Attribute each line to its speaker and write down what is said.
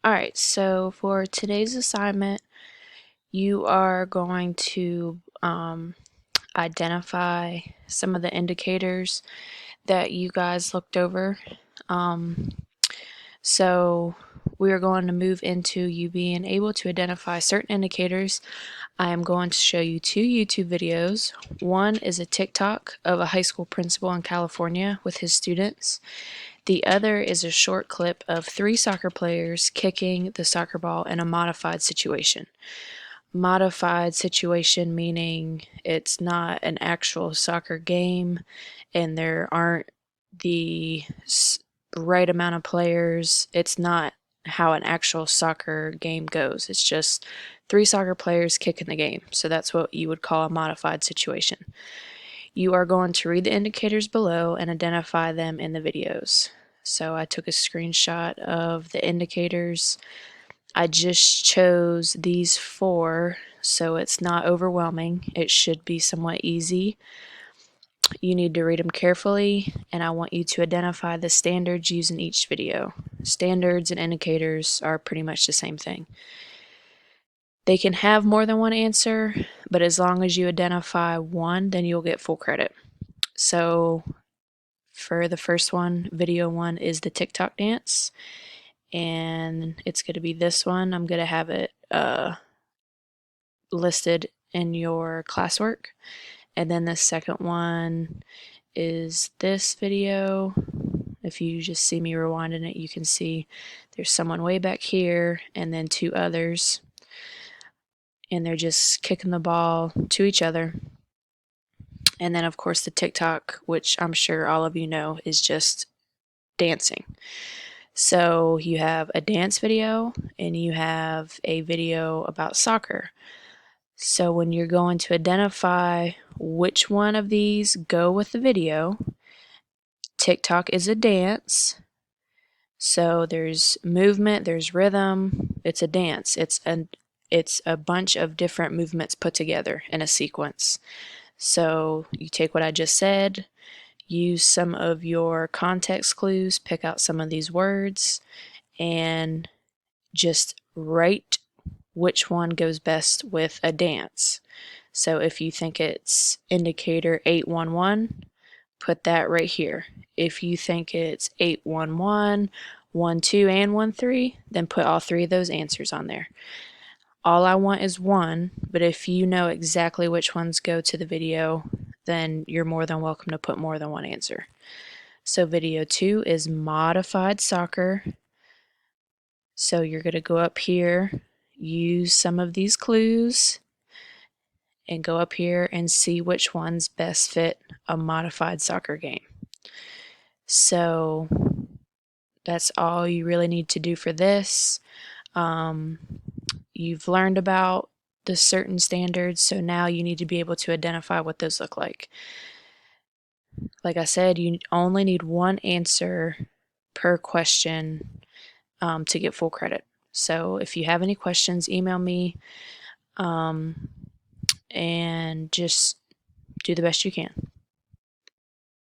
Speaker 1: Alright, so for today's assignment, you are going to identify some of the indicators that you guys looked over. Um, so we are going to move into you being able to identify certain indicators. I am going to show you two YouTube videos. One is a TikTok of a high school principal in California with his students. The other is a short clip of three soccer players kicking the soccer ball in a modified situation. Modified situation meaning it's not an actual soccer game and there aren't the right amount of players. It's not how an actual soccer game goes. It's just three soccer players kicking the game. So that's what you would call a modified situation. You are going to read the indicators below and identify them in the videos. So I took a screenshot of the indicators. I just chose these four, so it's not overwhelming. It should be somewhat easy. You need to read them carefully, and I want you to identify the standards used in each video. Standards and indicators are pretty much the same thing. They can have more than one answer, but as long as you identify one, then you'll get full credit. So for the first one, video one is the TikTok dance, and it's going to be this one. I'm going to have it listed in your classwork. And then the second one is this video. If you just see me rewinding it, you can see there's someone way back here and then two others. And they're just kicking the ball to each other. And then, of course, the TikTok, which I'm sure all of you know, is just dancing. So you have a dance video and you have a video about soccer. So when you're going to identify which one of these go with the video, TikTok is a dance. So there's movement, there's rhythm, it's a dance. It's a bunch of different movements put together in a sequence. So you take what I just said, use some of your context clues, pick out some of these words, and just write which one goes best with a dance. So if you think it's indicator 811, put that right here. If you think it's 811, 12, and 13, then put all three of those answers on there. All I want is one, but if you know exactly which ones go to the video, then you're more than welcome to put more than one answer. So video 2 is modified soccer. So you're going to go up here, use some of these clues, and go up here and see which ones best fit a modified soccer game. So that's all you really need to do for this. You've learned about the certain standards, so now you need to be able to identify what those look like. Like I said, you only need one answer per question to get full credit. So if you have any questions, email me and just do the best you can.